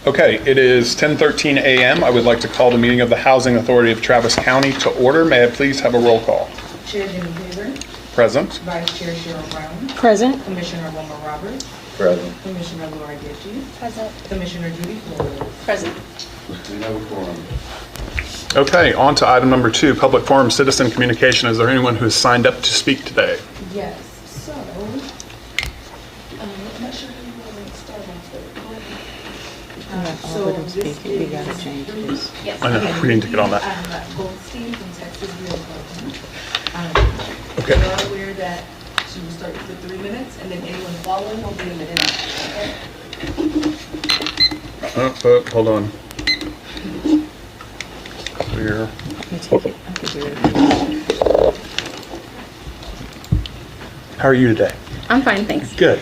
Okay, it is 10:13 a.m. I would like to call the meeting of the Housing Authority of Travis County to order. May I please have a roll call? Chair Jimmy Haver, Present. Vice Chair Cheryl Brown, Present. Commissioner Wilma Roberts, Present. Commissioner Laura Gitchie, Present. Commissioner Judy Flores. Present. We have a quorum. Okay, on to item number 2, public forum citizen communication. Is there anyone who has signed up to speak today? Yes, so, I'm not sure how you want to start off All of them speaking, we gotta change this. Yes. I know, we need to get on that. Goldstein from Texas Real Okay. We are aware that she will start with 3 minutes, and then anyone following will be a minute after, okay? Hold on. Clear. Let me take it. I can do it. How are you today? I'm fine, thanks. Good.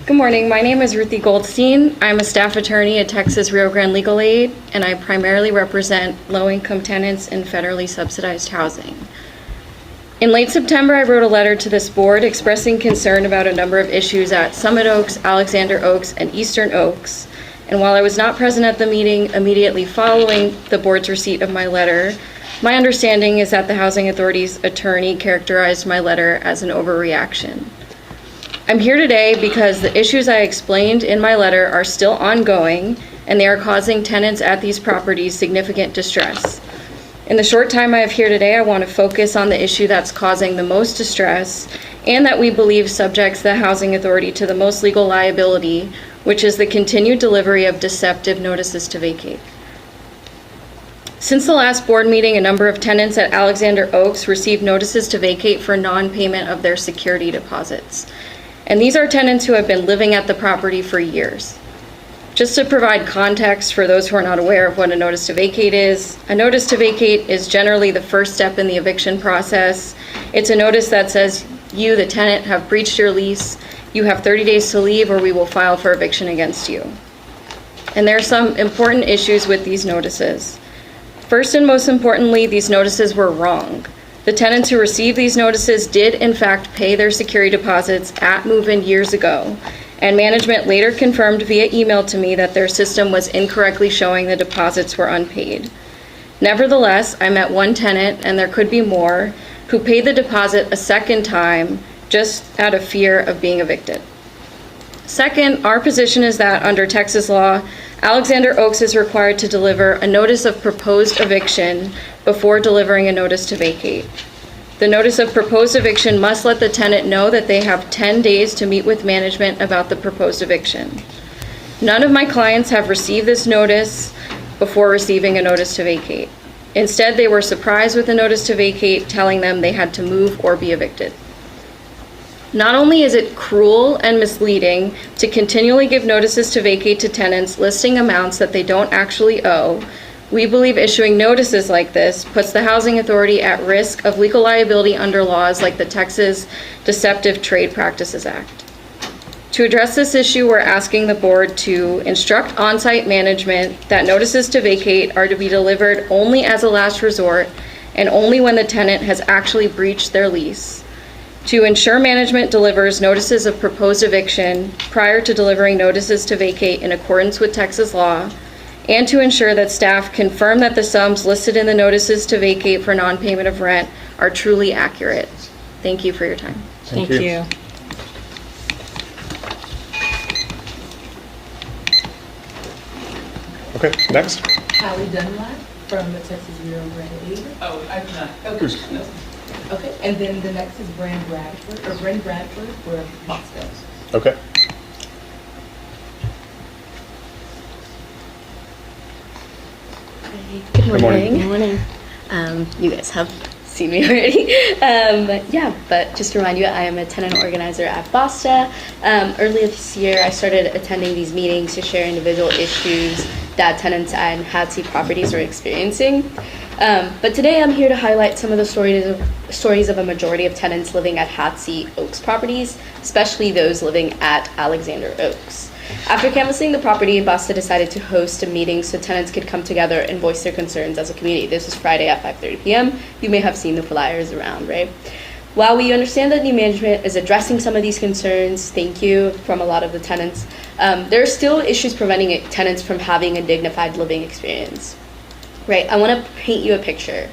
Good morning. My name is Ruthie Goldstein. I'm a staff attorney at Texas Rio Grande Legal Aid, and I primarily represent low-income tenants in federally subsidized housing. In late September, I wrote a letter to this board expressing concern about a number of issues at Summit Oaks, Alexander Oaks, and Eastern Oaks. And while I was not present at the meeting immediately following the board's receipt of my letter, my understanding is that the Housing Authority's attorney characterized my letter as an overreaction. I'm here today because the issues I explained in my letter are still ongoing, and they are causing tenants at these properties significant distress. In the short time I have here today, I want to focus on the issue that's causing the most distress and that we believe subjects the Housing Authority to the most legal liability, which is the continued delivery of deceptive notices to vacate. Since the last board meeting, a number of tenants at Alexander Oaks received notices to vacate for non-payment of their security deposits. And these are tenants who have been living at the property for years. Just to provide context for those who are not aware of what a notice to vacate is, a notice to vacate is generally the first step in the eviction process. It's a notice that says you, the tenant, have breached your lease. You have 30 days to leave or we will file for eviction against you. And there are some important issues with these notices. First and most importantly, these notices were wrong. The tenants who received these notices did in fact pay their security deposits at move-in years ago, and management later confirmed via email to me that their system was incorrectly showing the deposits were unpaid. Nevertheless, I met one tenant, and there could be more, who paid the deposit a second time just out of fear of being evicted. Second, our position is that under Texas law, Alexander Oaks is required to deliver a notice of proposed eviction before delivering a notice to vacate. The notice of proposed eviction must let the tenant know that they have 10 days to meet with management about the proposed eviction. None of my clients have received this notice before receiving a notice to vacate. Instead, they were surprised with a notice to vacate telling them they had to move or be evicted. Not only is it cruel and misleading to continually give notices to vacate to tenants listing amounts that they don't actually owe, we believe issuing notices like this puts the Housing Authority at risk of legal liability under laws like the Texas Deceptive Trade Practices Act. To address this issue, we're asking the board to instruct on-site management that notices to vacate are to be delivered only as a last resort and only when the tenant has actually breached their lease. To ensure management delivers notices of proposed eviction prior to delivering notices to vacate in accordance with Texas law, and to ensure that staff confirm that the sums listed in the notices to vacate for non-payment of rent are truly accurate. Thank you for your time. Thank you. Okay, next. Hallie Dunlap from the Texas Rio Grande Aid. Oh, I do not. Okay. No. Okay, and then the next is Brent Bradford for Boston. Okay. Good morning. morning. Good morning. You guys have seen me already. But just to remind you, I am a tenant organizer at Basta. Earlier this year, I started attending these meetings to share individual issues that tenants and HATC properties are experiencing. But today I'm here to highlight some of the stories of a majority of tenants living at HATC Oaks properties, especially those living at Alexander Oaks. After canvassing the property, Basta decided to host a meeting so tenants could come together and voice their concerns as a community. This was Friday at 5:30 p.m. You may have seen the flyers around, right? While we understand that new management is addressing some of these concerns, thank you from a lot of the tenants, there are still issues preventing tenants from having a dignified living experience. Right, I want to paint you a picture.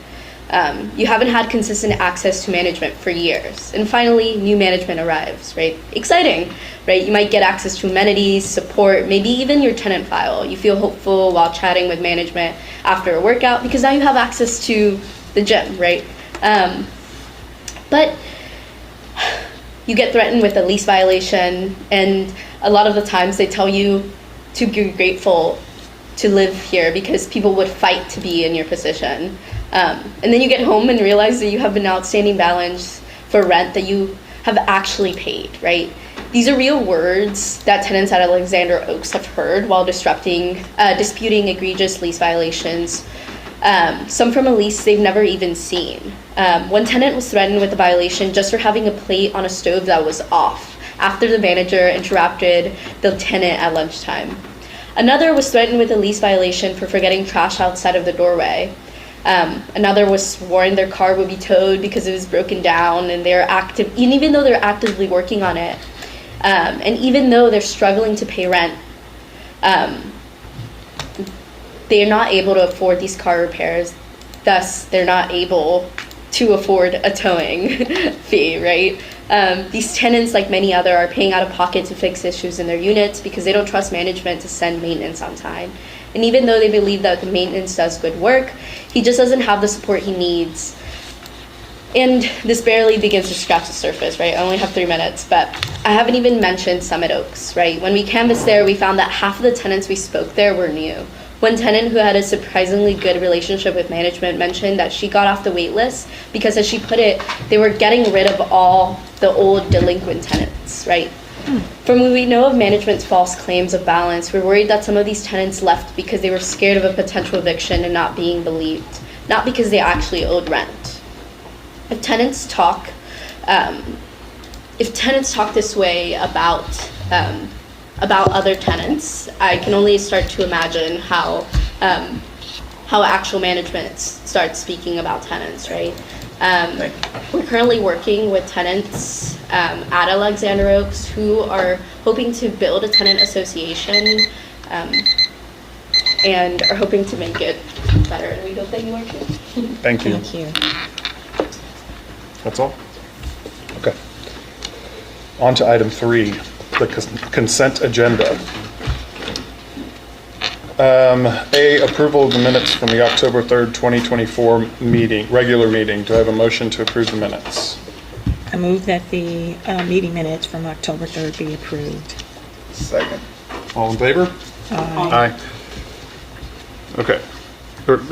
You haven't had consistent access to management for years, and finally, new management arrives, right? Exciting, right? You might get access to amenities, support, maybe even your tenant file. You feel hopeful while chatting with management after a workout because now you have access to the gym, right? But you get threatened with a lease violation, and a lot of the times they tell you to be grateful to live here because people would fight to be in your position. And then you get home and realize that you have an outstanding balance for rent that you have actually paid, right? These are real words that tenants at Alexander Oaks have heard while disputing egregious lease violations. Some from a lease they've never even seen. One tenant was threatened with a violation just for having a plate on a stove that was off after the manager interrupted the tenant at lunchtime. Another was threatened with a lease violation for forgetting trash outside of the doorway. Another was sworn their car would be towed because it was broken down, and and even though they're actively working on it, and even though they're struggling to pay rent, they are not able to afford these car repairs. Thus, they're not able to afford a towing fee, right? These tenants, like many other, are paying out of pocket to fix issues in their units because they don't trust management to send maintenance on time. And even though they believe that the maintenance does good work, he just doesn't have the support he needs. And this barely begins to scratch the surface, right? I only have 3 minutes, but I haven't even mentioned Summit Oaks, right? When we canvassed there, we found that half of the tenants we spoke there were new. One tenant who had a surprisingly good relationship with management mentioned that she got off the wait list because, as she put it, they were getting rid of all the old delinquent tenants, right? From what we know of management's false claims of balance, we're worried that some of these tenants left because they were scared of a potential eviction and not being believed, not because they actually owed rent. If tenants talk this way about other tenants, I can only start to imagine how actual management starts speaking about tenants, right? We're currently working with tenants at Alexander Oaks who are hoping to build a tenant association and are hoping to make it better. And we hope that you are too. Thank you. Thank you. That's all? Okay. On to item 3, the consent agenda. A, approval of the minutes from the October 3rd, 2024 regular meeting. Do I have a motion to approve the minutes? I move that the meeting minutes from October 3rd be approved. Second. All in favor? Aye. Aye. Okay.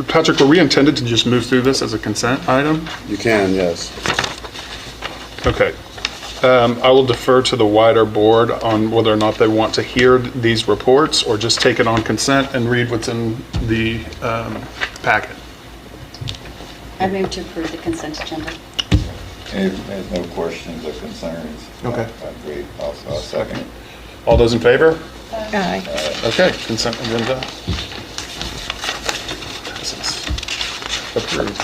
Patrick, were we intended to just move through this as a consent item? You can, yes. Okay. I will defer to the wider board on whether or not they want to hear these reports or just take it on consent and read what's in the packet. I move to approve the consent agenda. There's no questions or concerns. Okay. I agree. Also, I'll second it. All those in favor? Aye. Okay, consent agenda. Passes. Approved.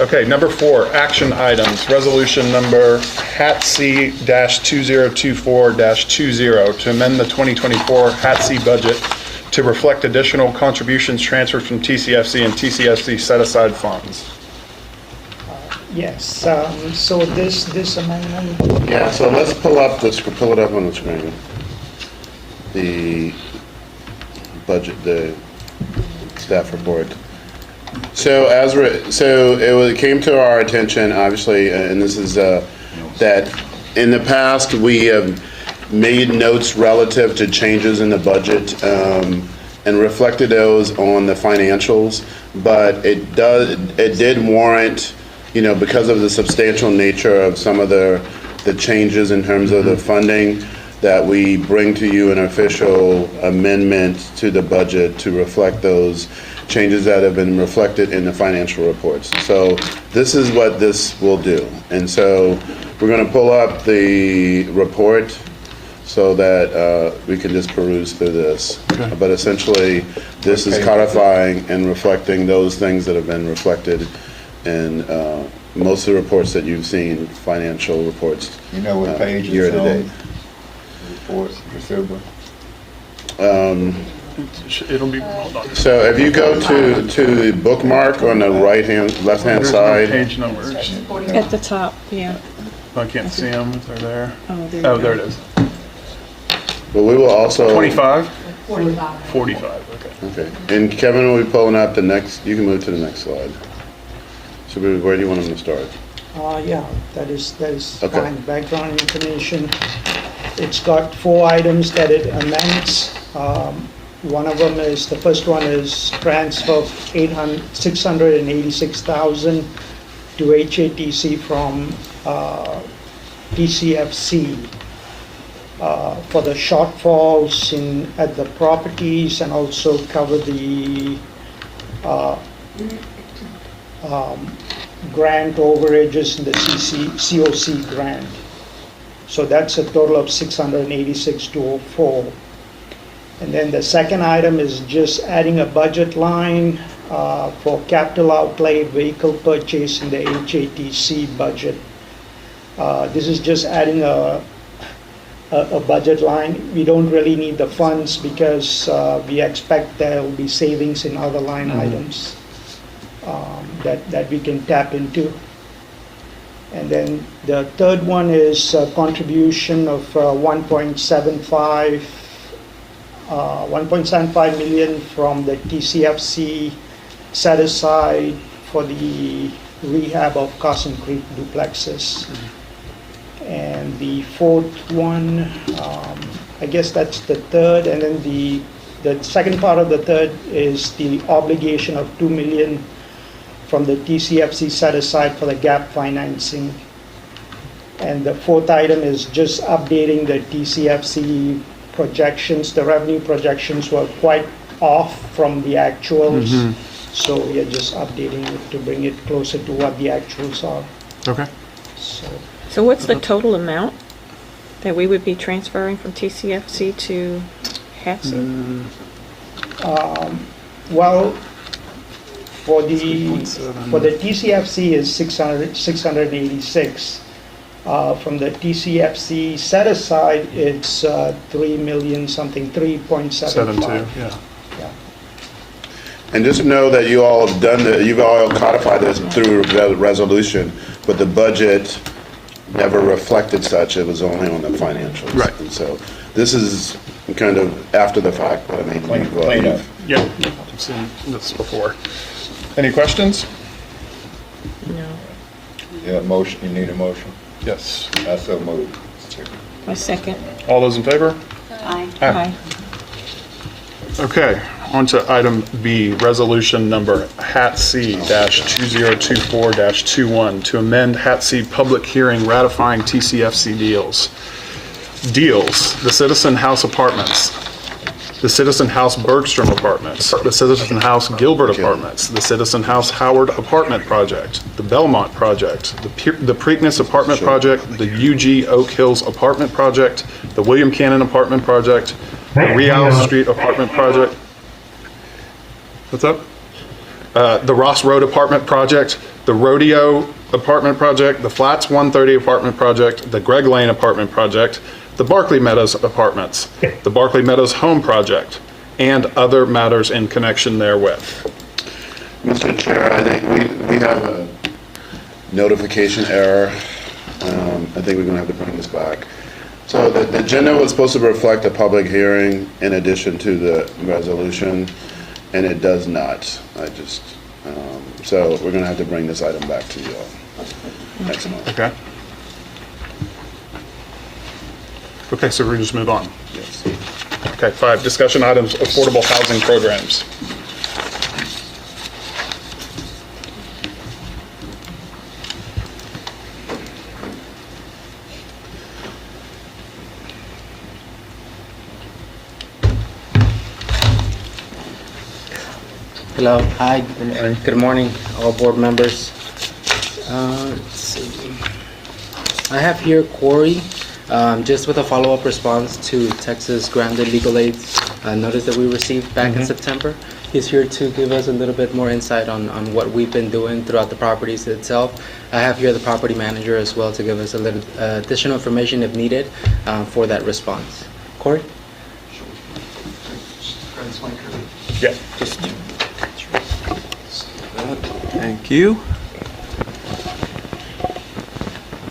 Okay, number 4, action items. Resolution number HATC-2024-20 to amend the 2024 HATC budget to reflect additional contributions transferred from TCFC and TCFC set-aside funds. Yes, so this amendment, Yeah, so let's pull it up on the screen. The budget, the staff report. So it came to our attention, obviously, and this is that in the past we have made notes relative to changes in the budget and reflected those on the financials, but it did warrant, because of the substantial nature of some of the changes in terms of the funding, that we bring to you an official amendment to the budget to reflect those changes that have been reflected in the financial reports. So this is what this will do. And so we're going to pull up the report so that we can just peruse through this. Okay. But essentially, this is codifying and reflecting those things that have been reflected in most of the reports that you've seen, financial reports. You know what page Year it's to on? date. Reports, December. It'll be, hold on. So if you go to the bookmark on the left-hand There's no side, page numbers. At the top, yeah. I can't see them if they're there. Oh, there you Oh, go. there it is. but we will also. 25? 45. 45, okay. Okay, and Kevin will be pulling up the next, you can move to the next slide. So where do you want him to start? Yeah, that is Okay. fine. Background information. It's got 4 items that it amends. One of them is, the first one is transfer of $686,000 to HATC from TCFC for the shortfalls at the properties, and also cover the grant overages in the COC grant. So that's a total of $686,204. And then the second item is just adding a budget line for capital outlay vehicle purchase in the HATC budget. This is just adding a budget line. We don't really need the funds because we expect there will be savings in other line items that we can tap into. And then the third one is a contribution of 1.75 million from the TCFC set aside for the rehab of Carson Creek duplexes. And the fourth one, I guess that's the third, and then the second part of the third is the obligation of $2 million from the TCFC set aside for the gap financing. And the fourth item is just updating the TCFC projections. The revenue projections were quite off from the actuals, so we are just updating it to bring it closer to what the actuals are. Okay. So what's the total amount that we would be transferring from TCFC to HATC? Well, for the TCFC is 686. From the TCFC set aside, it's 3 million something, 3.75. 7.2, yeah. Yeah. And just know that you all have you've all codified this through resolution, but the budget never reflected such. It was only on the financials. Right. And so this is kind of after the fact, but I mean, Clean up. Yeah, I've seen this before. Any questions? No. Yeah, motion, you need a motion? Yes. I so moved. My second. All those in favor? Aye. Aye. Okay, on to item B, resolution number HATC-2024-21 to amend HATC public hearing ratifying TCFC deals. Deals, the Citizen House Apartments, the Citizen House Bergstrom Apartments, the Citizen House Gilbert Apartments, the Citizen House Howard Apartment Project, the Belmont Project, the Preakness Apartment Project, the UG Oak Hills Apartment Project, the William Cannon Apartment Project, the Real Street Apartment Project. What's up? The Ross Road Apartment Project, the Rodeo Apartment Project, the Flats 130 Apartment Project, the Greg Lane Apartment Project, the Barclay Meadows Apartments, the Barclay Meadows Home Project, and other matters in connection therewith. Mr. Chair, I think we have a notification error. I think we're going to have to bring this back. So the agenda was supposed to reflect a public hearing in addition to the resolution, and it does not. So we're going to have to bring this item back to you all next month. Okay. Okay, so we just move on. Yes. Okay, 5, discussion items, affordable housing programs. Hello, hi, good morning, all board members. Let's see. I have here Corey, just with a follow-up response to Texas Granted Legal Aid's notice that we received back in September. He's here to give us a little bit more insight on what we've been doing throughout the properties itself. I have here the property manager as well to give us a little additional information if needed for that response. Corey? Yeah. Thank you.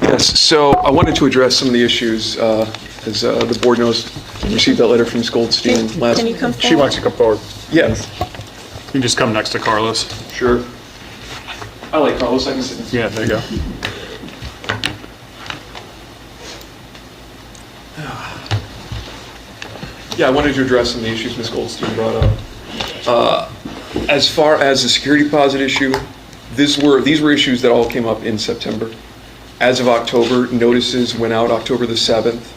Yes, so I wanted to address some of the issues, as the board knows, we received that letter from Ms. Goldstein last. Can you come She wants to come forward. Yes, You can just come next to Carlos. sure. I like Carlos, I can sit. Yeah, there you go. Yeah, I wanted to address some of the issues Ms. Goldstein brought up. As far as the security deposit issue, these were issues that all came up in September. As of October, notices went out October the 7th,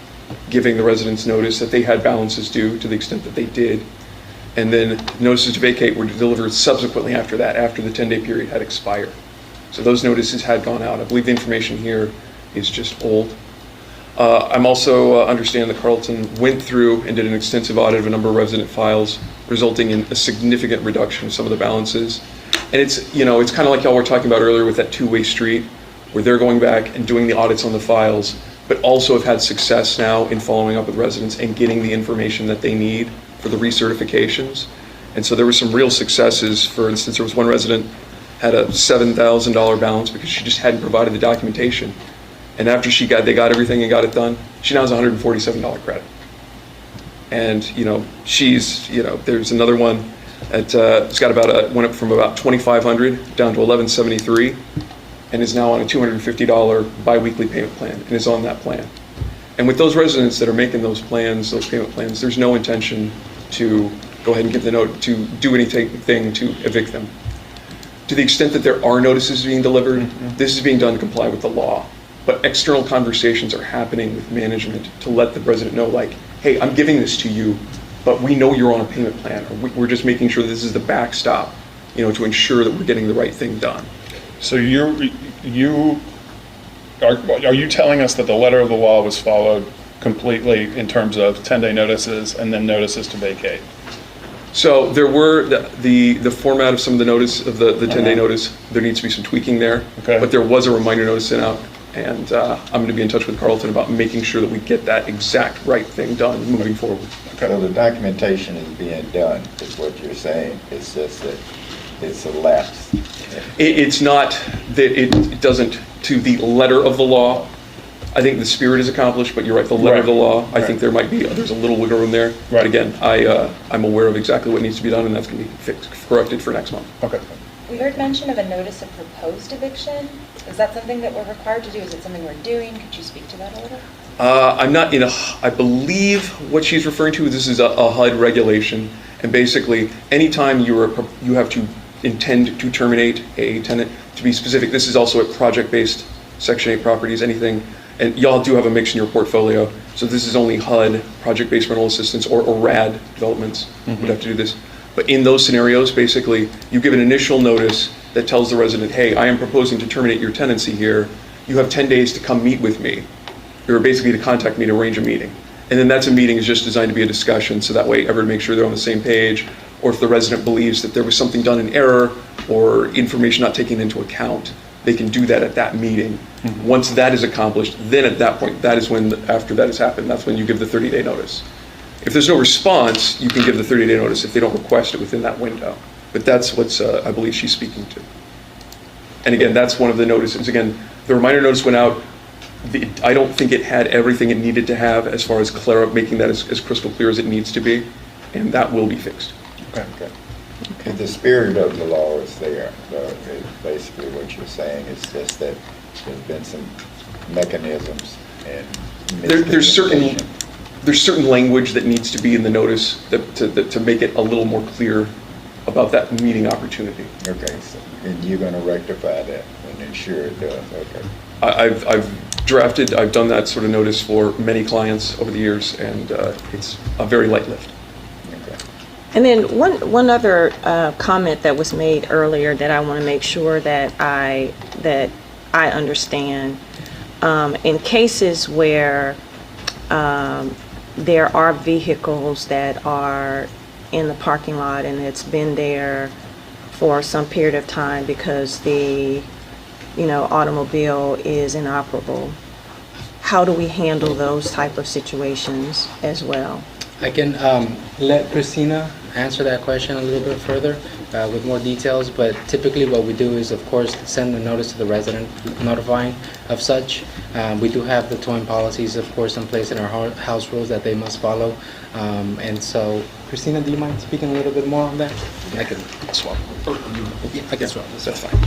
giving the residents notice that they had balances due to the extent that they did. And then notices to vacate were delivered subsequently after that, after the 10-day period had expired. So those notices had gone out. I believe the information here is just old. I'm also understand that Carlton went through and did an extensive audit of a number of resident files, resulting in a significant reduction of some of the balances. And it's, you know, it's kind of like y'all were talking about earlier with that two-way street, where they're going back and doing the audits on the files, but also have had success now in following up with residents and getting the information that they need for the recertifications. And so there were some real successes. For instance, there was one resident had a $7,000 balance because she just hadn't provided the documentation. And after they got everything and got it done, she now has $147 credit. And, you know, there's another one that it's got went up from about $2,500 down to $1,173 and is now on a $250 biweekly payment plan and is on that plan. And with those residents that are making those plans, those payment plans, there's no intention to go ahead and give the note, to do anything to evict them. To the extent that there are notices being delivered, this is being done to comply with the law. But external conversations are happening with management to let the resident know, like, hey, I'm giving this to you, but we know you're on a payment plan. Or we're just making sure this is the backstop, you know, to ensure that we're getting the right thing done. So are you telling us that the letter of the law was followed completely in terms of 10-day notices and then notices to vacate? So there were the format of some of the notice of the 10-day notice. There needs to be some tweaking there, Okay. but there was a reminder notice sent out, and I'm going to be in touch with Carlton about making sure that we get that exact right thing done moving forward. So the documentation is being done, is what you're saying. It's just that it's a lapse. It's not that it doesn't, to the letter of the law, I think the spirit is accomplished, but you're right, the letter of the law, I think there's a little wiggle room there. But Right. again, I'm aware of exactly what needs to be done, and that's going to be corrected for next month. Okay. We heard mention of a notice of proposed eviction. Is that something that we're required to do? Is it something we're doing? Could you speak to that a little? I'm not I believe what she's referring to, this is a HUD regulation, and basically, anytime you have to intend to terminate a tenant, to be specific, this is also a project-based Section 8 properties, anything, and y'all do have a mix in your portfolio, so this is only HUD, project-based rental assistance, or RAD developments would have to do this. But in those scenarios, basically, you give an initial notice that tells the resident, hey, I am proposing to terminate your tenancy here. You have 10 days to come meet with me, or basically to contact me to arrange a meeting. And then that's a meeting is just designed to be a discussion, so that way everyone makes sure they're on the same page, or if the resident believes that there was something done in error or information not taken into account, they can do that at that meeting. Once that is accomplished, then at that point, that is when, after that has happened, that's when you give the 30-day notice. If there's no response, you can give the 30-day notice if they don't request it within that window. But that's what's, I believe she's speaking to. And again, that's one of the notices. Again, the reminder notice went out. I don't think it had everything it needed to have as far as making that as crystal clear as it needs to be, and that will be fixed. Okay. The spirit of the law is there, is basically what you're saying. It's just that there's been some mechanisms and There's certain language that needs to be in the notice to make it a little more clear about that meeting opportunity. Okay, so, and you're gonna rectify that and ensure it does, okay. I've done that sort of notice for many clients over the years, and it's a very light lift. And then one other comment that was made earlier that I want to make sure that I understand. In cases where there are vehicles that are in the parking lot and it's been there for some period of time because the, automobile is inoperable. How do we handle those type of situations as well? I can let Christina answer that question a little bit further with more details, but typically what we do is, of course, send a notice to the resident notifying of such. We do have the towing policies, of course, in place in our house rules that they must follow. And so, Christina, do you mind speaking a little bit more on that? I can swap. Yeah, I can swap. That's fine.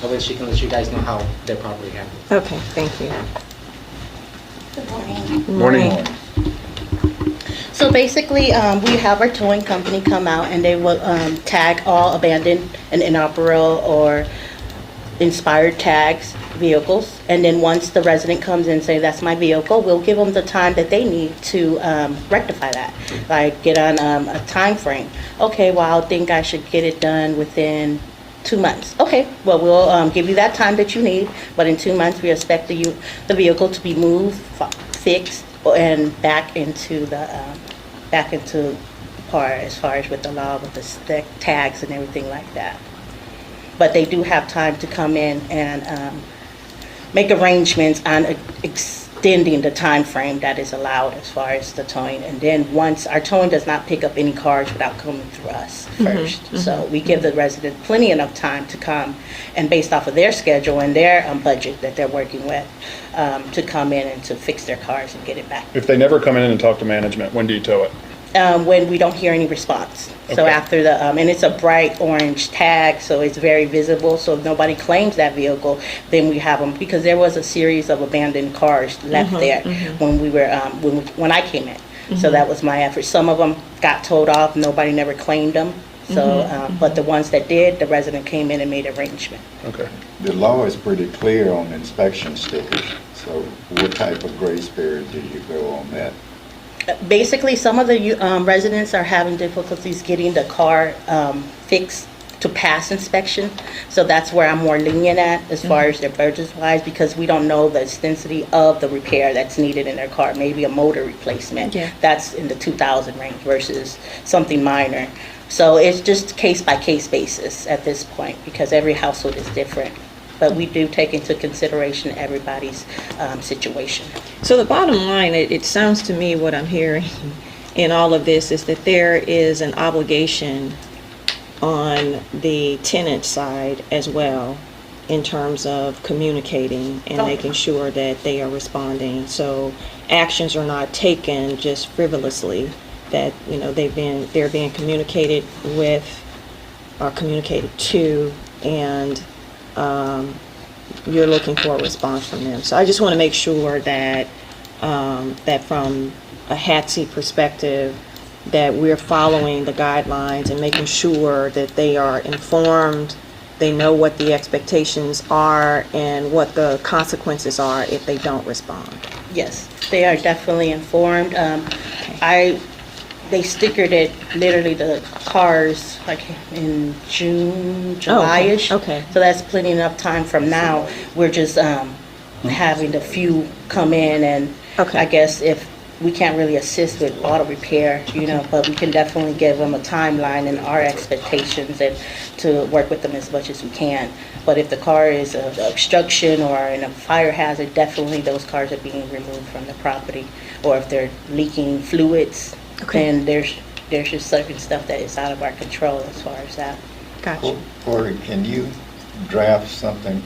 That way she can let you guys know how their property happens. Okay, thank you. Good morning. Morning. So basically, we have our towing company come out and they will tag all abandoned and inoperable or inspired tags vehicles. And then once the resident comes in and say, that's my vehicle, we'll give them the time that they need to rectify that. Like get on a time frame. Okay, well, I think I should get it done within 2 months. Okay, well, we'll give you that time that you need, but in 2 months, we expect the vehicle to be moved, fixed, and back into par as far as with the law, with the tags and everything like that. But they do have time to come in and make arrangements on extending the time frame that is allowed as far as the towing. And then once, our towing does not pick up any cars without coming through us first. So we give the resident plenty enough time to come and based off of their schedule and their budget that they're working with, to come in and to fix their cars and get it back. If they never come in and talk to management, when do you tow it? When we don't hear any response. So Okay. after the, and it's a bright orange tag, so it's very visible, so if nobody claims that vehicle, then we have them, because there was a series of abandoned cars left there when we were, when I came in. So that was my effort. Some of them got towed off, nobody never claimed them. So, but the ones that did, the resident came in and made arrangement. Okay. The law is pretty clear on inspection stickers, so what type of grace period do you go on that? Basically, some of the residents are having difficulties getting the car fixed to pass inspection. So that's where I'm more lenient at as far as their budget wise, because we don't know the extensity of the repair that's needed in their car. Maybe a motor replacement. Yeah. That's in the 2,000 range versus something minor. So it's just case by case basis at this point, because every household is different. But we do take into consideration everybody's situation. So the bottom line, it sounds to me what I'm hearing in all of this is that there is an obligation on the tenant side as well in terms of communicating and making sure that they are responding. So actions are not taken just frivolously, that, they're being communicated with or communicated to, and you're looking for a response from them. So I just want to make sure that that from a HATC perspective, that we're following the guidelines and making sure that they are informed, they know what the expectations are and what the consequences are if they don't respond. Yes, they are definitely informed. They stickered it, literally the cars, like in June, July-ish. Okay. So that's plenty enough time from now. We're just having a few come in and Okay. I guess if we can't really assist with auto repair, but we can definitely give them a timeline and our expectations and to work with them as much as we can. But if the car is an obstruction or in a fire hazard, definitely those cars are being removed from the property. Or if they're leaking fluids, then there's just certain stuff that is out of our control as far as that. Gotcha. Corey, can you draft something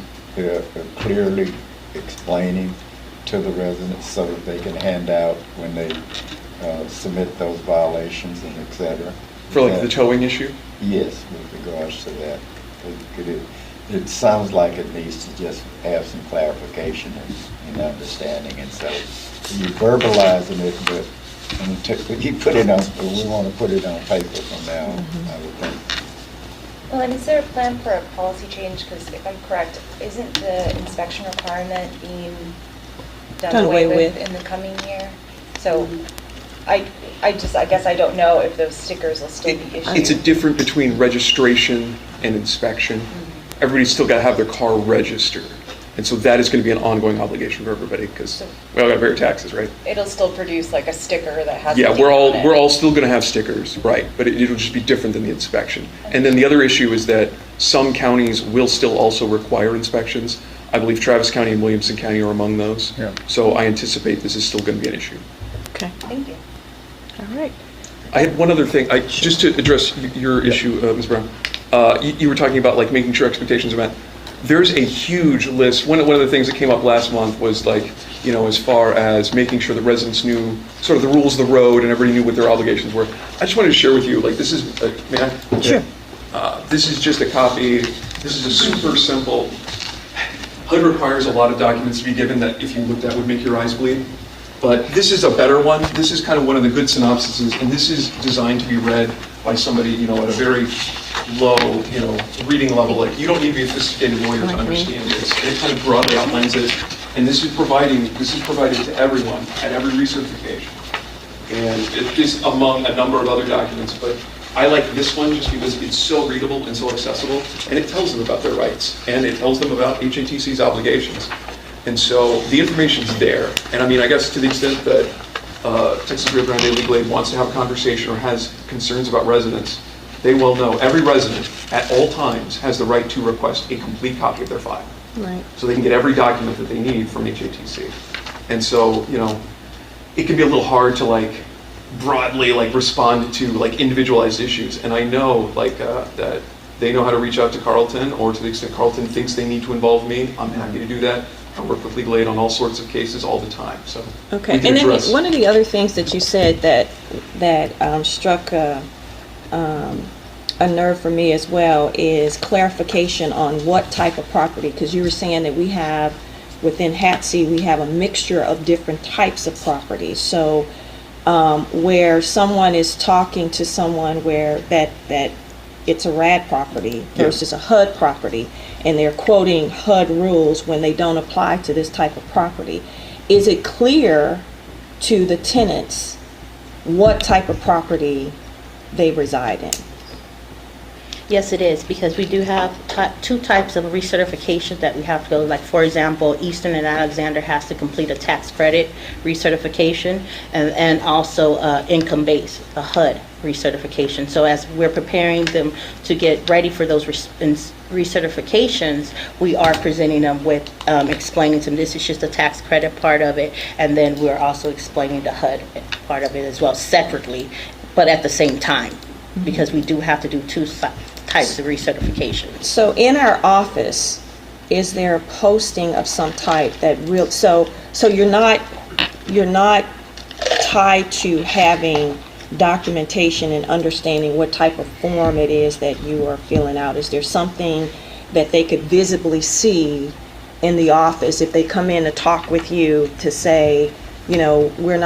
clearly explaining to the residents so that they can hand out when they submit those violations and et cetera? For like the towing issue? Yes, with regards to that. It sounds like it needs to just have some clarification and understanding, and so you verbalizing it, but you put it on, we want to put it on paper from now, I would think. Well, and is there a plan for a policy change? Because if I'm correct, isn't the inspection requirement being done away with in the coming year? So I guess I don't know if those stickers will still be issued. It's a difference between registration and inspection. Everybody's still got to have their car registered. And so that is going to be an ongoing obligation for everybody, because we all got to pay our taxes, right? It'll still produce like a sticker that has. Yeah, a date on it. we're all still going to have stickers, right, but it'll just be different than the inspection. And then the other issue is that some counties will still also require inspections. I believe Travis County and Williamson County are among those. Yeah. So I anticipate this is still going to be an issue. Okay, Thank you. all right. I had one other thing, just to address your issue, Ms. Brown. You were talking about like making sure expectations are met. There's a huge list. One of the things that came up last month was like, you know, as far as making sure that residents knew sort of the rules of the road and everybody knew what their obligations were. I just wanted to share with you, like, this is, may I? Sure. This is just a copy. This is a super simple. HUD requires a lot of documents to be given that if you looked at would make your eyes bleed. But this is a better one. This is kind of one of the good synopsises, and this is designed to be read by somebody, you know, at a very low, you know, reading level. Like, you don't need to be a sophisticated lawyer to understand this. It kind of broadly outlines it, and this is provided to everyone at every recertification. And it is among a number of other documents, but I like this one just because it's so readable and so accessible, and it tells them about their rights, and it tells them about HATC's obligations. And so the information's there. And I mean, I guess to the extent that Texas Rio Grande Legal Aid wants to have a conversation or has concerns about residents, they will know every resident at all times has the right to request a complete copy of their file. Right. So they can get every document that they need from HATC. And so, you know, it can be a little hard to like broadly like respond to like individualized issues. And I know like that they know how to reach out to Carlton, or to the extent Carlton thinks they need to involve me, I'm happy to do that. I work with Legal Aid on all sorts of cases all the time, so. Okay, we can and then address- one of the other things that you said that struck a nerve for me as well is clarification on what type of property, because you were saying that we have, within HATC, we have a mixture of different types of property. So where someone is talking to someone where that it's a RAD property versus a HUD property, and they're quoting HUD rules when they don't apply to this type of property. Is it clear to the tenants what type of property they reside in? Yes, it is, because we do have two types of recertification that we have to go. Like, for example, Eastern and Alexander has to complete a tax credit recertification, and also income-based, a HUD recertification. So as we're preparing them to get ready for those recertifications, we are presenting them with, explaining to them, this is just the tax credit part of it, and then we're also explaining the HUD part of it as well, separately, but at the same time, because we do have to do two types of recertification. So in our office, is there a posting of some type that so you're not tied to having documentation and understanding what type of form it is that you are filling out? Is there something that they could visibly see in the office if they come in to talk with you to say, you know, you're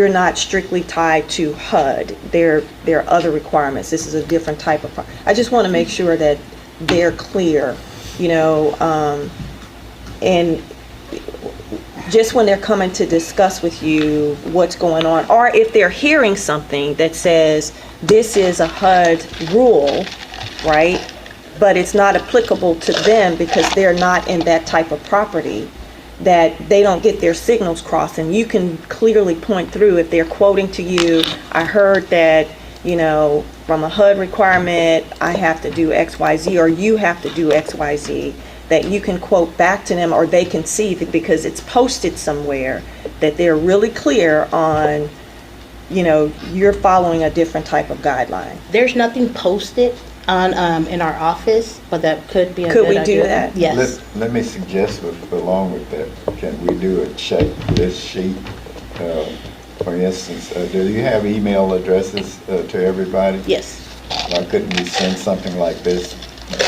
not strictly tied to HUD. There are other requirements. This is a different type of. I just want to make sure that they're clear, you know, and just when they're coming to discuss with you what's going on, or if they're hearing something that says this is a HUD rule, right? But it's not applicable to them because they're not in that type of property, that they don't get their signals crossed, and you can clearly point through if they're quoting to you, I heard that, you know, from a HUD requirement, I have to do X, Y, Z, or you have to do X, Y, Z, that you can quote back to them, or they can see that because it's posted somewhere, that they're really clear on, you know, you're following a different type of guideline. There's nothing posted on, in our office, but that could be a good idea. Could we do that? Yes. Let me suggest, along with that, can we do a checklist sheet? For instance, do you have email addresses to everybody? Yes. Why couldn't we send something like this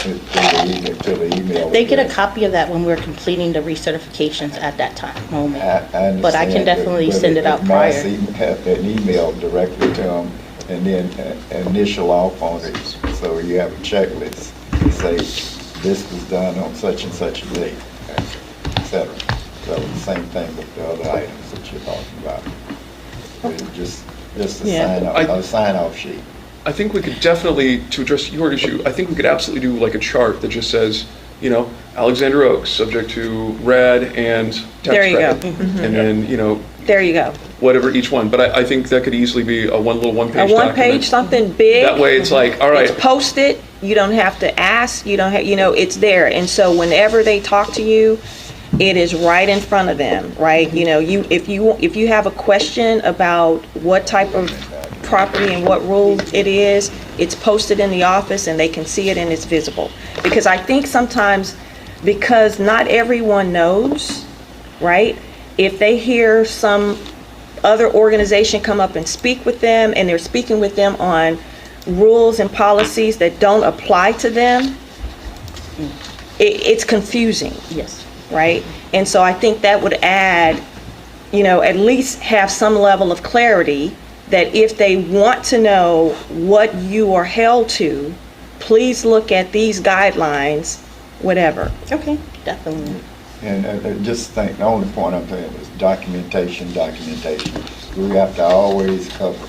to the email? They get a address? copy of that when we're completing the recertifications at that moment. I understand, But I can definitely but send it out it's prior. nice to have an email directly to them, and then initial off on it, so you have a checklist to say, this was done on such and such a date, et cetera. So the same thing with the other items that you're talking about. Just a sign-off sheet. I think we could definitely, to address your issue, I think we could absolutely do like a chart that just says, Alexander Oaks, subject to RAD and tax There you go. credit. And then, There you go. whatever each one. But I think that could easily be a one-page A document. one-page, something big. That way it's like, all right, It's posted, you don't have to ask, you don't have, it's there. And so whenever they talk to you, it is right in front of them, right? If you have a question about what type of property and what rule it is, it's posted in the office and they can see it and it's visible. Because I think sometimes, because not everyone knows, right? If they hear some other organization come up and speak with them, and they're speaking with them on rules and policies that don't apply to them, it's confusing. Yes. Right? And so I think that would add, at least have some level of clarity that if they want to know what you are held to, please look at these guidelines, whatever. Okay, definitely. And just think, the only point I'm saying is documentation. We have to always cover.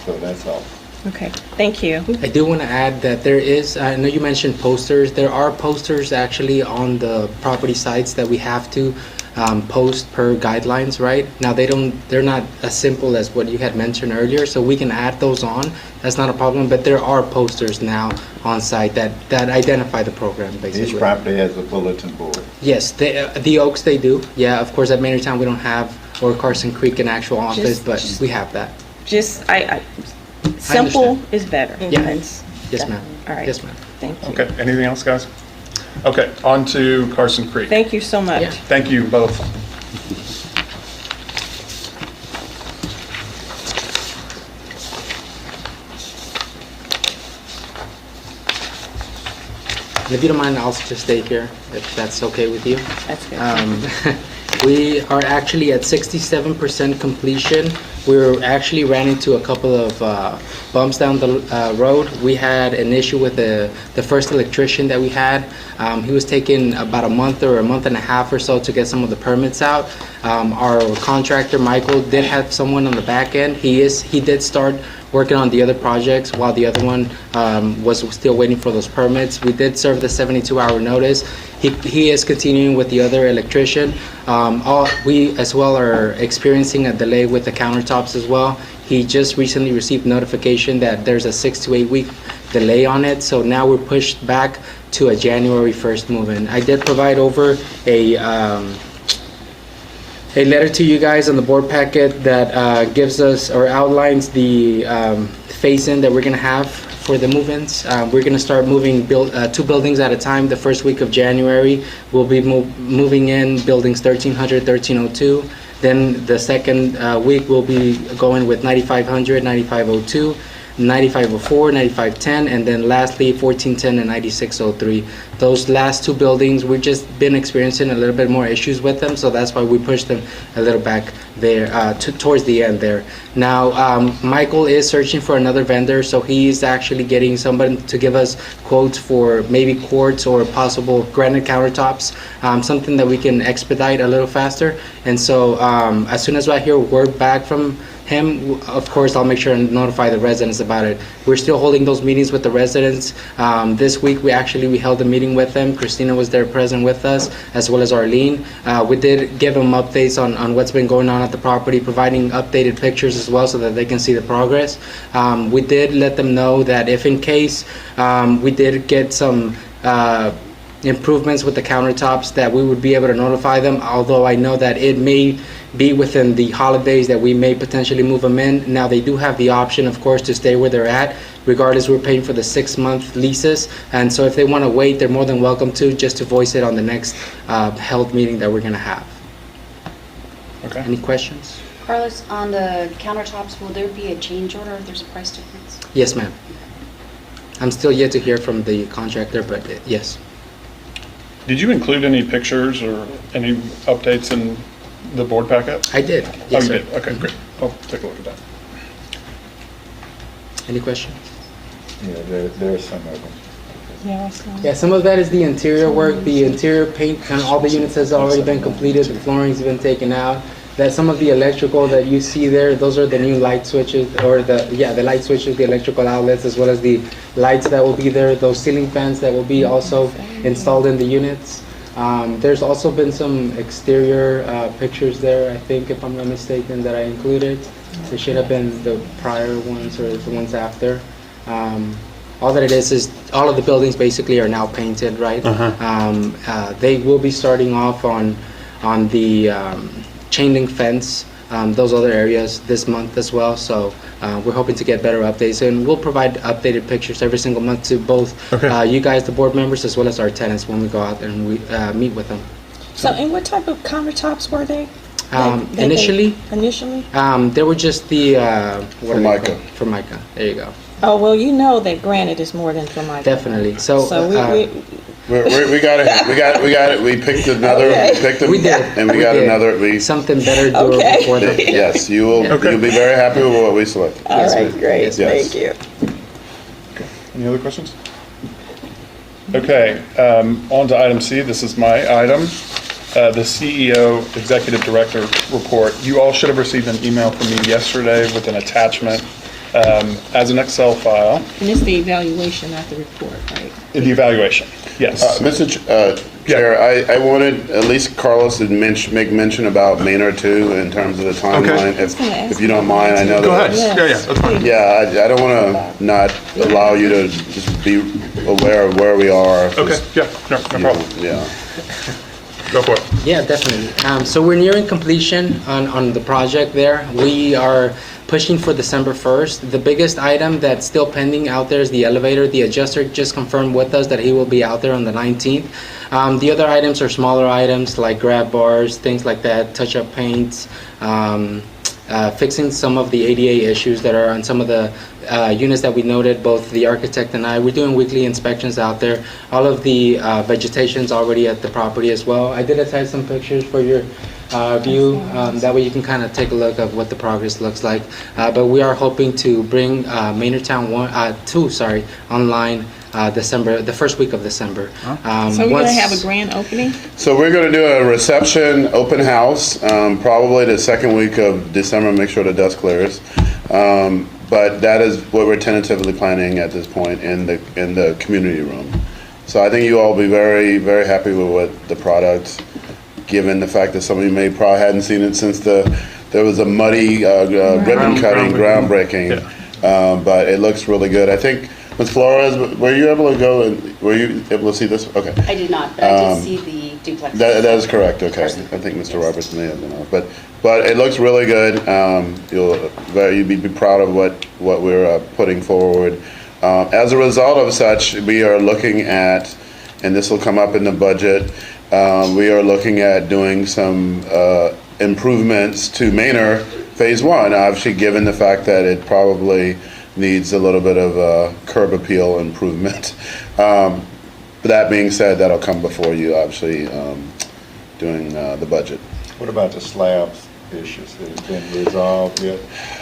So that's all. Okay, thank you. I do want to add that there is, I know you mentioned posters. There are posters actually on the property sites that we have to post per guidelines, right? Now, they're not as simple as what you had mentioned earlier, so we can add those on. That's not a problem, but there are posters now on site that identify the program, basically. Each property has a bulletin board. Yes, the Oaks, they do. Yeah, of course, at Maynardtown, we don't have, or Carson Creek, an actual office, but we have that. Simple is better. Yeah. That's- Yes, ma'am. All right. Yes, ma'am. Thank you. Okay, anything else, guys? Okay, on to Carson Creek. Thank you so much. Yeah. Thank you both. And if you don't mind, I'll just stay here, if that's okay with you. That's good. We are actually at 67% completion. We actually ran into a couple of bumps down the road. We had an issue with the first electrician that we had. He was taking about a month or a month and a half or so to get some of the permits out. Our contractor, Michael, did have someone on the back end. He did start working on the other projects while the other one was still waiting for those permits. We did serve the 72-hour notice. He is continuing with the other electrician. We as well are experiencing a delay with the countertops as well. He just recently received notification that there's a 6 to 8 week delay on it, so now we're pushed back to a January 1st move-in. I did provide over a letter to you guys on the board packet that gives us or outlines the phase-in that we're gonna have for the move-ins. We're gonna start moving 2 buildings at a time. The first week of January, we'll be moving in buildings 1300, 1302. Then the second week, we'll be going with 9500, 9502, 9504, 9510, and then lastly 1410 and 9603. Those last 2 buildings, we've just been experiencing a little bit more issues with them, so that's why we pushed them a little back there towards the end there. Now, Michael is searching for another vendor, so he's actually getting somebody to give us quotes for maybe quartz or possible granite countertops, something that we can expedite a little faster. And so as soon as I hear word back from him, of course, I'll make sure and notify the residents about it. We're still holding those meetings with the residents. This week, we held a meeting with them. Christina was there present with us, as well as Arlene. We did give them updates on what's been going on at the property, providing updated pictures as well so that they can see the progress. We did let them know that if in case we did get some improvements with the countertops, that we would be able to notify them, although I know that it may be within the holidays that we may potentially move them in. Now, they do have the option, of course, to stay where they're at. Regardless, we're paying for the 6-month leases, and so if they want to wait, they're more than welcome to, just to voice it on the next held meeting that we're going to have. Okay. Any questions? Carlos, on the countertops, will there be a change order if there's a price difference? Yes, ma'am. I'm still yet to hear from the contractor, but yes. Did you include any pictures or any updates in the board packet? I did. Oh, Yes, you sir. did? Okay, great. I'll take a look at that. Any questions? Yeah, there's some of them. Yeah, some of that is the interior work. The interior paint on all the units has already been completed. The flooring's been taken out. that some of the electrical that you see there, those are the new light switches, or the light switches, the electrical outlets, as well as the lights that will be there, those ceiling fans that will be also installed in the units. There's also been some exterior pictures there, I think, if I'm not mistaken, that I included. They should have been the prior ones or the ones after. All that it is all of the buildings basically are now painted, right? They will be starting off on the chain link fence, those other areas this month as well. So we're hoping to get better updates, and we'll provide updated pictures every single month to both you guys, the board members, as well as our tenants when we go out and we meet with them. So, and what type of countertops were they? Initially, they were just the Formica. Formica. There you go. Oh, well, you know that granite is more than Formica. Definitely. So we got it. We picked another. Okay. We picked them, We did. and we We got did. another. something better durable Okay. for them. Yes, you'll be very happy with what we selected. All right, great, Yes. thank you. Any other questions? Okay, on to item C. This is my item. The CEO Executive Director report. You all should have received an email from me yesterday with an attachment as an Excel file. And it's the evaluation, not the report, right? The evaluation, yes. Mr. Chair, I wanted at least Carlos to make mention about Maynard too in terms of the timeline, if you don't mind. I know Go that. ahead. Yeah, that's fine. Yeah, I don't want to not allow you to just be aware of where we are. Okay, yeah, no problem. Yeah. Go for it. Yeah, definitely. So we're nearing completion on the project there. We are pushing for December 1st. The biggest item that's still pending out there is the elevator. The adjuster just confirmed with us that he will be out there on the 19th. The other items are smaller items like grab bars, things like that, touch-up paints, fixing some of the ADA issues that are on some of the units that we noted, both the architect and I. We're doing weekly inspections out there. All of the vegetation's already at the property as well. I did attach some pictures for your view. That way you can kind of take a look at what the progress looks like. But we are hoping to bring Maynardtown 2 online the first week of December. So we're gonna have a grand opening? So we're going to do a reception open house, probably the second week of December, make sure the dust clears. But that is what we're tentatively planning at this point in the community room. So I think you all will be very, very happy with what the product, given the fact that some of you probably hadn't seen it since there was a muddy ribbon cutting, groundbreaking. But it looks really good. I think, Ms. Flores, were you able to see this? Okay. I did not, but I did see the duplex. That is correct, okay. I think Mr. Roberts may have been off, but it looks really good. You'd be proud of what we're putting forward. As a result of such, we are looking at, and this will come up in the budget, we are looking at doing some improvements to Maynard Phase 1, obviously given the fact that it probably needs a little bit of curb appeal improvement. But that being said, that'll come before you, obviously, doing the budget. What about the slabs issues? Has it been resolved yet?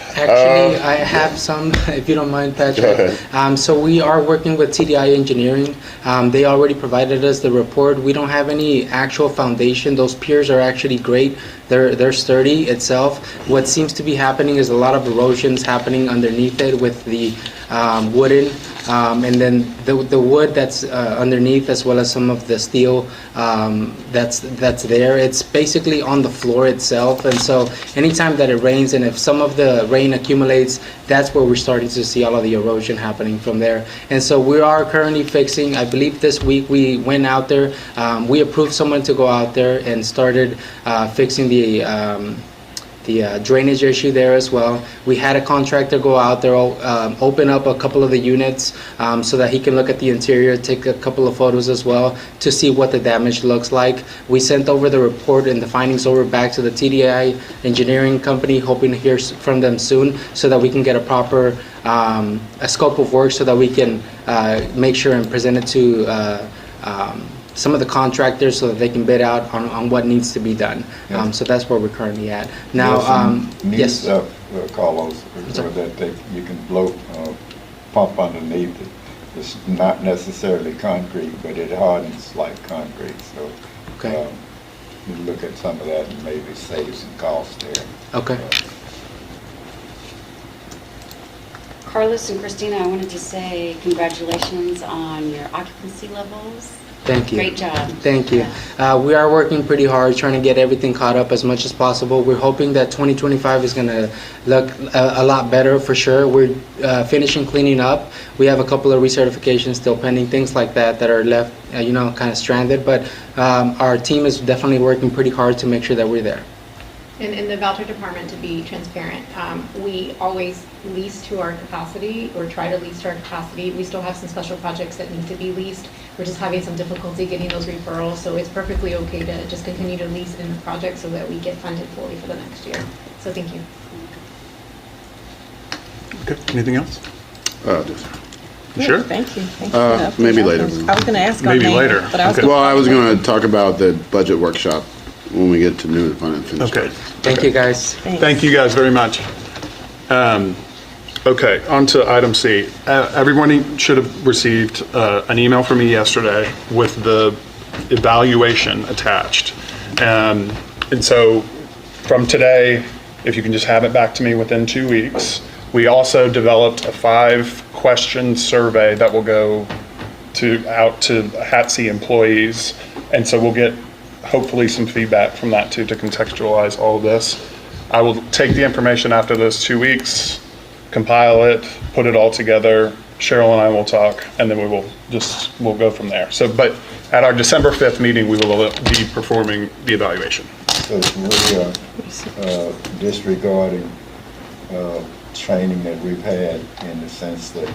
Actually, I have some, if you don't mind, Patrick. Go ahead. So we are working with TDI Engineering. They already provided us the report. We don't have any actual foundation. Those piers are actually great. They're sturdy itself. What seems to be happening is a lot of erosions happening underneath it with the wooden, and then the wood that's underneath, as well as some of the steel that's there. It's basically on the floor itself, and so anytime that it rains, and if some of the rain accumulates, that's where we're starting to see all of the erosion happening from there. And so we are currently fixing, I believe this week we went out there, we approved someone to go out there and started fixing the drainage issue there as well. We had a contractor go out there, open up a couple of the units so that he can look at the interior, take a couple of photos as well to see what the damage looks like. We sent over the report and the findings over back to the TDI Engineering Company, hoping to hear from them soon so that we can get a proper a scope of work so that we can make sure and present it to some of the contractors so that they can bid out on what needs to be done. So that's where we're currently at. Now, yes. Carlos, so that you can blow, pump underneath it. It's not necessarily concrete, but it hardens like concrete. So look at some of that and maybe save some costs there. Okay. Carlos and Christina, I wanted to say congratulations on your occupancy levels. Thank you. Great job. Thank you. We are working pretty hard trying to get everything caught up as much as possible. We're hoping that 2025 is going to look a lot better for sure. We're finishing cleaning up. We have a couple of recertifications still pending, things like that that are left, kind of stranded. But our team is definitely working pretty hard to make sure that we're there. In the voucher department, to be transparent, we always lease to our capacity or try to lease to our capacity. We still have some special projects that need to be leased. We're just having some difficulty getting those referrals, so it's perfectly okay to just continue to lease in the project so that we get funded fully for the next year. So thank you. Okay, anything else? Yeah, Sure. Thank you. Thank you for the update. Maybe later. I was going to ask on Maybe name, later. but I was Okay. gonna- Well, I was going to talk about the budget workshop when we get to new finance. Okay. Thank you, guys. Thanks. Thank you guys very much. Okay, on to item C. Everyone should have received an email from me yesterday with the evaluation attached. And so from today, if you can just have it back to me within 2 weeks. We also developed a 5-question survey that will go out to HATC employees. And so we'll get hopefully some feedback from that too, to contextualize all of this. I will take the information after those 2 weeks, compile it, put it all together. Cheryl and I will talk, and then we'll go from there. So, but at our December 5th meeting, we will be performing the evaluation. So we are disregarding training that we've had in the sense that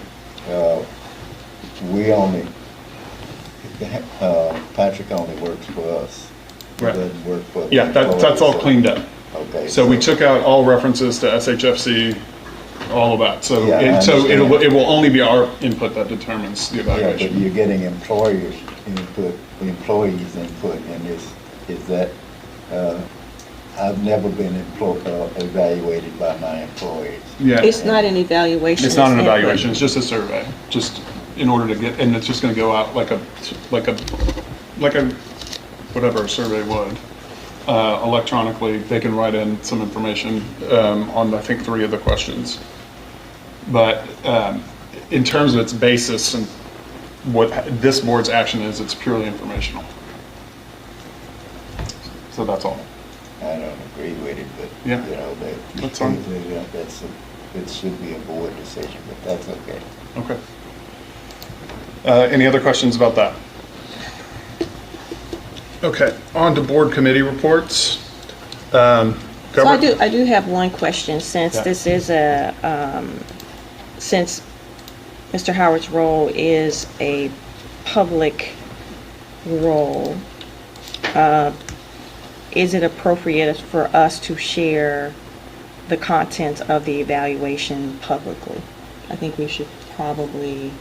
Patrick only works for us. He Right. doesn't work for the Yeah, that's all employees. cleaned up. Okay. So we took out all references to SHFC, all of that. So, Yeah, I it will only be our input that determines the Yeah, but evaluation. you're getting employees' input in this. Is that, I've never been evaluated by my employees. Yeah. It's not an evaluation. It's not an input. evaluation, it's just a survey, just in order to get, and it's just gonna go out like a, whatever a survey would. Electronically, they can write in some information on, I think, 3 of the questions. But in terms of its basis and what this board's action is, it's purely informational. So that's all. I don't agree with it, but, Yeah. That's fine. It should be a board decision, but that's okay. Okay. Any other questions about that? Okay, on to board committee reports. So I do have one question, since Yeah. this is since Mr. Howard's role is a public role, is it appropriate for us to share the content of the evaluation publicly? I think we should probably.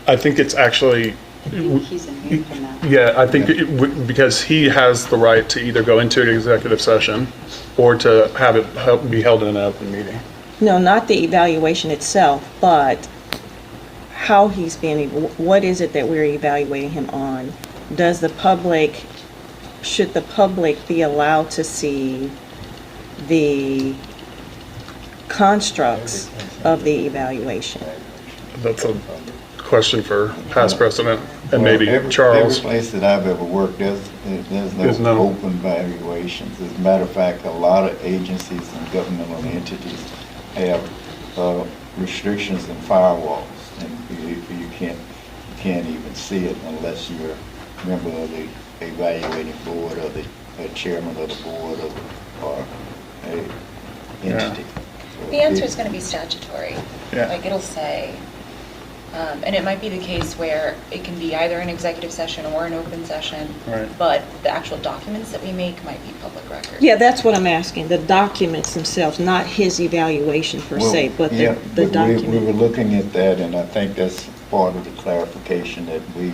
I think it's actually, I think he's immune from that. yeah, I think because he has the right to either go into an executive session or to have it be held in an open meeting. No, not the evaluation itself, but how he's being, what is it that we're evaluating him on? Should the public be allowed to see the constructs of the evaluation? That's a question for past president and Well, maybe every Charles. place that I've ever worked, there's There's no no- open valuations. As a matter of fact, a lot of agencies and governmental entities have restrictions and firewalls, and you can't even see it unless you're a member of the evaluating board or the chairman of the board or a entity. So The answer is going to be statutory. Yeah. Like, it'll say, and it might be the case where it can be either an executive session or an open session. Right. But the actual documents that we make might be public record. Yeah, that's what I'm asking, the documents themselves, not his evaluation per se, but Yeah, the but we were document. looking at that, and I think that's part of the clarification that we,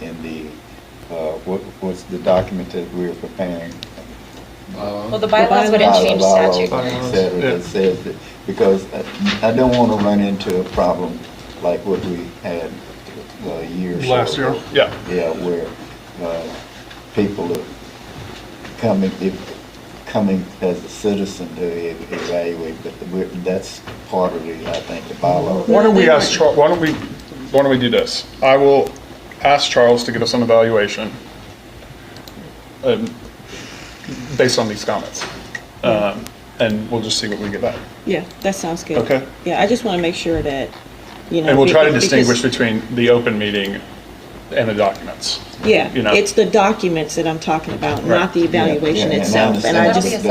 in the, what's the document that we're preparing? Well, the bylaws wouldn't change Bylaws, statute. et cetera, that says that, because I don't want to run into a problem like what we had a year or so Last year, ago. yeah. Yeah, where people coming as a citizen to evaluate, but that's part of the, I think, the bylaw. Why don't we ask Charles, why don't we do this? I will ask Charles to give us an evaluation based on these comments. And we'll just see what we get back. Yeah, that sounds good. Okay. Yeah, I just want to make sure that, you know. And we'll try to because- distinguish between the open meeting and the documents. Yeah, you know. it's the documents that I'm talking about, Right. not the evaluation Yeah, itself. And I understand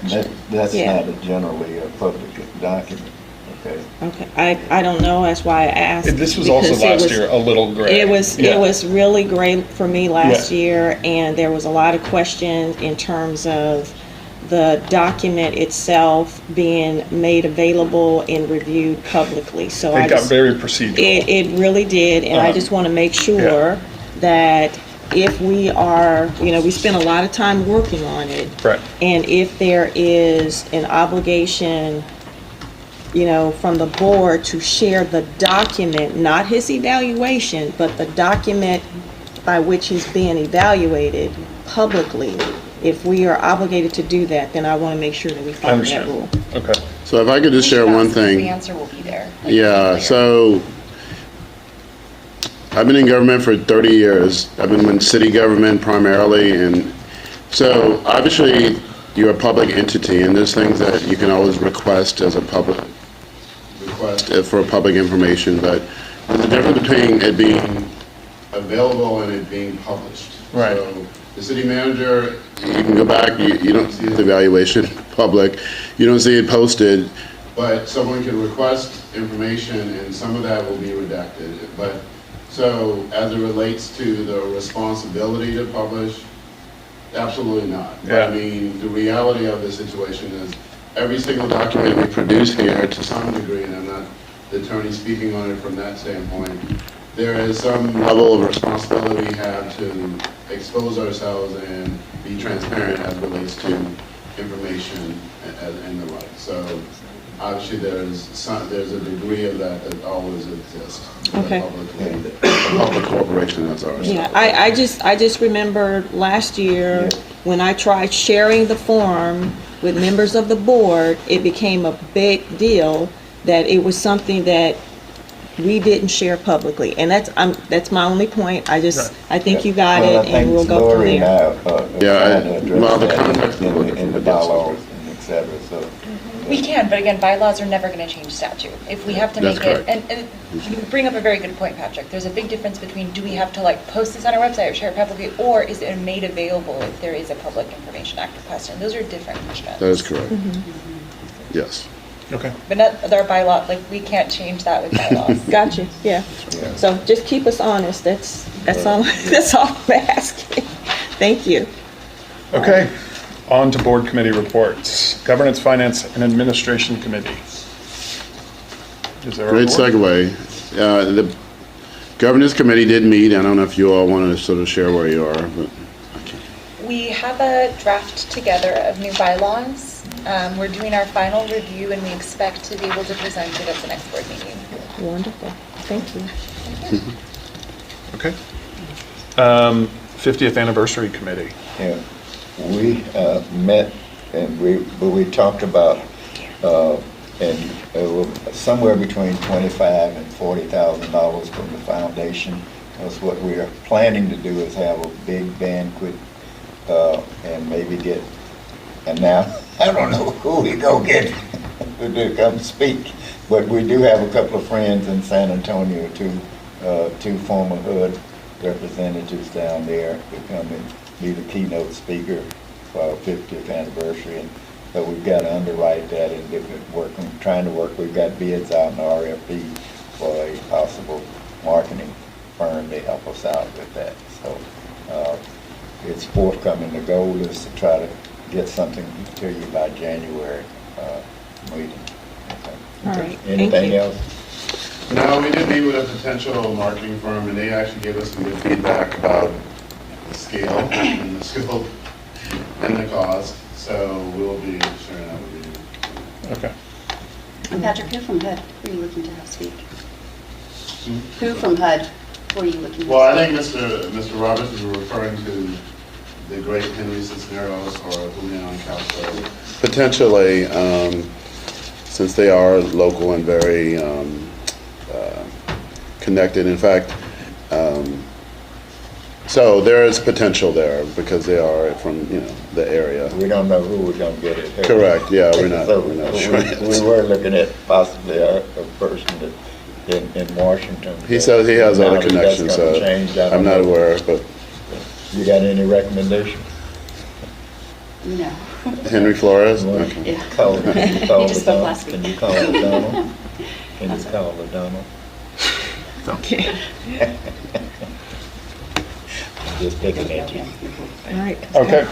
just, That's Yeah. not generally a public document, okay? okay, I don't know, that's why I asked. This was also because it last was- year a little gray. It was Yeah. really great for me last Yeah. year, and there was a lot of questions in terms of the document itself being made available and reviewed publicly, so I It got just. very procedural. It really did, and I just want to make sure that if we are, you know, we spend a lot of time working on it. Right. And if there is an obligation, you know, from the board to share the document, not his evaluation, but the document by which he's being evaluated publicly, if we are obligated to do that, then I want to make sure that we I follow that understand. rule. Okay. So if I could just share one The thing. answer will be there. Yeah, so I've been in government for 30 years. I've been in city government primarily, and so obviously you're a public entity, and there's things that you can always request as a public, request for public information, but there's a difference between it being available and it being published. Right. So the city manager, you can go back, you don't see the evaluation public, you don't see it posted, but someone can request information and some of that will be redacted. But, so as it relates to the responsibility to publish, absolutely not. Yeah. I mean, the reality of the situation is every single document we produce here to some degree, and I'm not the attorney speaking on it from that standpoint, there is some level of responsibility we have to expose ourselves and be transparent as it relates to information and the like. So obviously there's a degree of that that always exists. Okay. Public corporation, that's ours. Yeah, I just remember last year, when I tried sharing the form with members of the board, it became a big deal that it was something that we didn't share publicly. And that's my only point. I think you got it, and we'll go from there. Well, the context in the bylaws and et cetera, so. We can, but again, bylaws are never going to change statute. If we have to That's make it, correct. and you bring up a very good point, Patrick. There's a big difference between do we have to like post this on our website or share it publicly, or is it made available if there is a Public Information Act request? And those are different questions. That is correct. Yes. Okay. But not their bylaw, like we can't change that with bylaws. Gotcha, yeah. So just keep us honest, that's all, that's all I'm asking. Thank you. Okay. On to board committee reports. Governance, Finance, and Administration Committee. Is there a Great report? segue. The governance committee did meet. I don't know if you all want to sort of share where you are, but We have a draft together of new bylaws. We're doing our final review and we expect to be able to present it at the next board meeting. Wonderful, thank you. Okay. 50th Anniversary Committee. Yeah, we met and we talked about somewhere between $25,000 and $40,000 from the foundation. That's what we are planning to do, is have a big banquet and maybe get, and now I don't know who we go get to come speak, but we do have a couple of friends in San Antonio, two former HUD representatives down there to come and be the keynote speaker for our 50th anniversary. And so we've got to underwrite that and trying to work. We've got bids out in the RFP for a possible marketing firm to help us out with that. So it's forthcoming. The goal is to try to get something to you by January meeting. Okay. All right, thank Anything you. else? no, we did meet with a potential marketing firm, and they actually gave us some good feedback about the scale and the scope and the cost. So we'll be sharing that with you. Okay. And Patrick, who from HUD were you looking to have speak? Who from HUD were you looking to Well, I speak? think Mr. Roberts is referring to the great Henry Cisneros or Julian Castro. Potentially, since they are local and very connected. In fact, so there is potential there because they are from, the area. We don't know who we're gonna get it. Correct, yeah, we're not So, sure. We were looking at possibly a person in Washington. He says he has Now other that that's connections, gonna so change, I I'm don't not know. aware, but You got any recommendations? No. Henry Flores? Well, Okay. Call, can you call He just spoke O'Donnell? last week. Can you call O'Donnell? Can you call O'Donnell? Okay. Just picking at you. All right. Okay.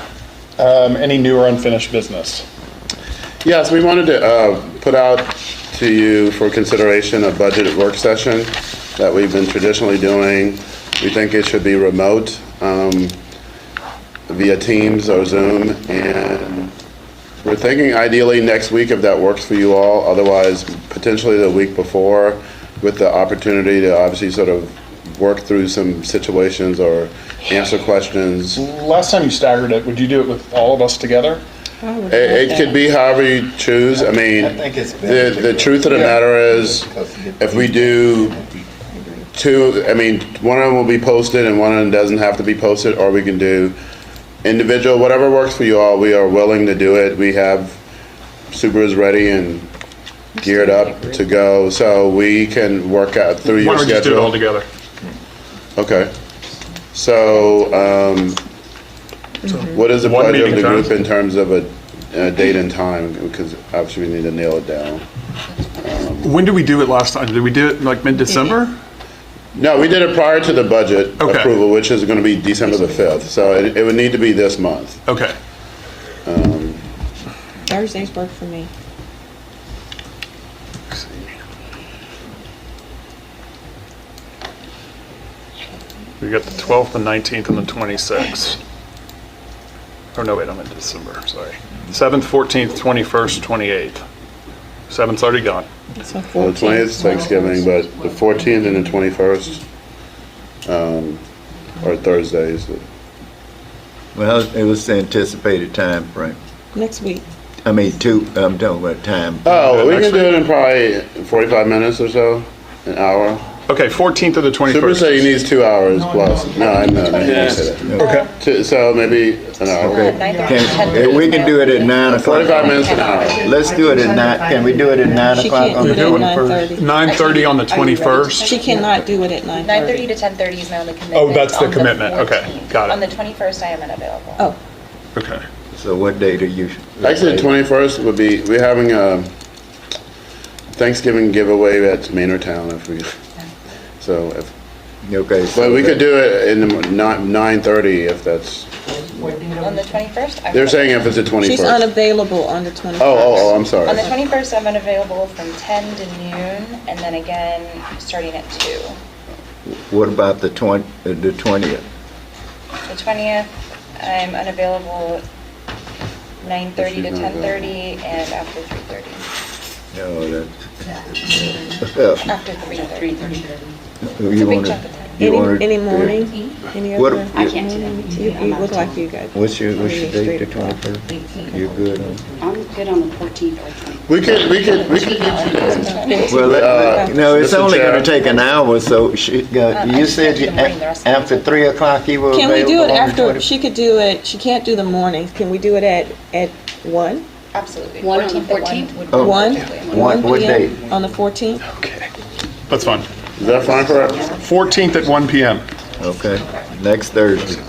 Any new or unfinished business? Yes, we wanted to put out to you for consideration a budget work session that we've been traditionally doing. We think it should be remote, via Teams or Zoom, and we're thinking ideally next week if that works for you all, otherwise potentially the week before, with the opportunity to obviously sort of work through some situations or answer questions. Last time you staggered it, would you do it with all of us together? It could be however you choose. I mean, I think it's better the truth of the matter is, if we do two, I mean, one of them will be posted and one of them doesn't have to be posted, or we can do individual, whatever works for you all, we are willing to do it. We have supers ready and geared up to go, so we can work out through Why your don't we just do it all schedule. together? Okay. So, what is the One pleasure of meeting the time? group in terms of a date and time? Because obviously we need to nail it down. When did we do it last time? Did we do it like mid-December? No, we did it prior to the budget Okay. approval, which is going to be December the 5th. So it would need to be this month. Okay. Thursdays work for me. We got the 12th, the 19th, and the 26th. Oh, no, wait, I'm in December, sorry. 7th, 14th, 21st, 28th. 7th's already gone. So Well, the 20th is Thanksgiving, but the 14th and the 21st are Thursdays. Well, it was the anticipated time frame. Next week. I'm talking about time. Oh, we next can do it in probably 45 minutes or so, an hour. Okay, 14th or the 21st. Super say he needs 2 hours plus. No, I know. Okay. So maybe an hour. We can do it at 9 o'clock. 45 minutes to an hour. Let's do it at 9, can we do it at 9 She o'clock can't on do the it at 21st? 9:30 on the 21st. She cannot do it at 9:30 9:30. to 10:30 is my only commitment. Oh, that's the on commitment. Okay, 14th. got it. On the 21st, I am unavailable. Oh, Okay. So what date are you? Actually, the 21st would be, we're having a Thanksgiving giveaway at Manortown if we, so if, Okay. so but we could that- do it in the 9:30 if that's, On the 21st? I'm they're saying if it's the 21st. she's unavailable on the 21st. Oh, I'm On sorry. the 21st, I'm unavailable from 10 to noon, and then again, starting at 2. What about the 20th? The 20th, I'm unavailable 9:30 to 10:30, and after 3:30. No, After 3:30. It's a you big wanna, chunk of time. you wanna? Any morning? Any What- other? I can't do morning? that. You look like you got. What's your maybe date, the 3 o'clock. 21st? You're good on? I'm good on the 14th or 20th. We could get you days. Well, no, it's Mr. only Chair. gonna take an hour, so you said you- after 3 o'clock you were Can we available do it on the after, 20th? she could do it, she can't do the morning. Can we do it at 1? Absolutely. One on the 14th at 14th? would Oh. 1? What PM date? On the 14th? Okay. That's fine. Is that fine for us? 14th at 1 PM. Okay, next Thursday.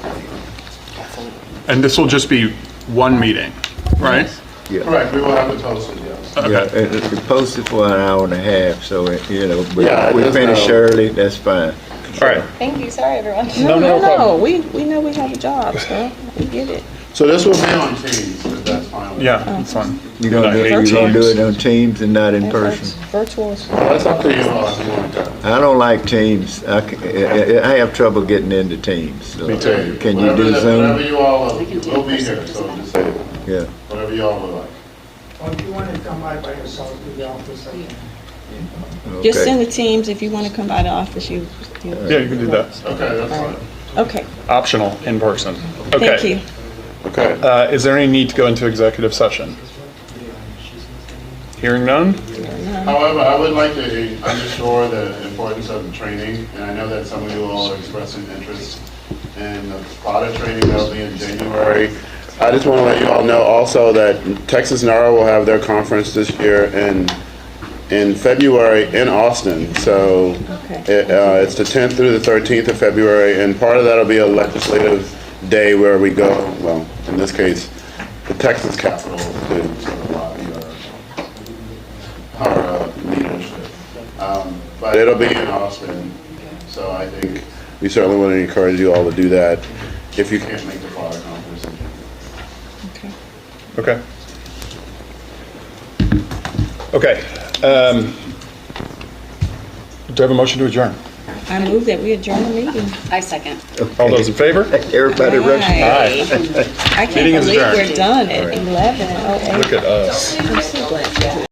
And this will just be one meeting, right? Yeah. Correct, we will have to post it, yes. Yeah, it's posted for an hour and a half, so, but Yeah, if we just finish know. early, that's fine. All right. Thank you, sorry, everyone. No problem. We know we have a job, so we get it. So this will be on Teams, if that's fine. with you. Yeah, that's fine. You gonna do it on Teams and not in person? Virtual is fine. That's up to you all if you want to. I don't like Teams. I have trouble getting into Teams. So Me too. Can you do Whatever Zoom? you all, we'll be here, so just say Yeah. whatever you all would like. Or if you want to come by yourself to the office, I can. Just Okay. send the teams, if you want to come by the office, you, Yeah, you can do that. Okay, that's fine. okay, Optional, in person. thank Okay. you. Okay. Is there any need to go into executive session? Hearing none? However, I would like to underscore the importance of the training, and I know that some of you all are expressing interest in the product training that will be in January. I just want to let you all know also that Texas NARA will have their conference this year in February in Austin. So it's the 10th through the 13th of February, and part of that will be a legislative day where we go, well, in this case, the Texas Capitol to sort of lobby our leadership. But it'll be in Austin, so I think we certainly want to encourage you all to do that if you can't make the Florida conference. Okay. Okay. Do I have a motion to adjourn? I move that we adjourn the meeting. I second. All those in favor? Everybody rush. Aye. I can't Meeting is believe adjourned. we're done at 11:08. Look at us. I'm so glad.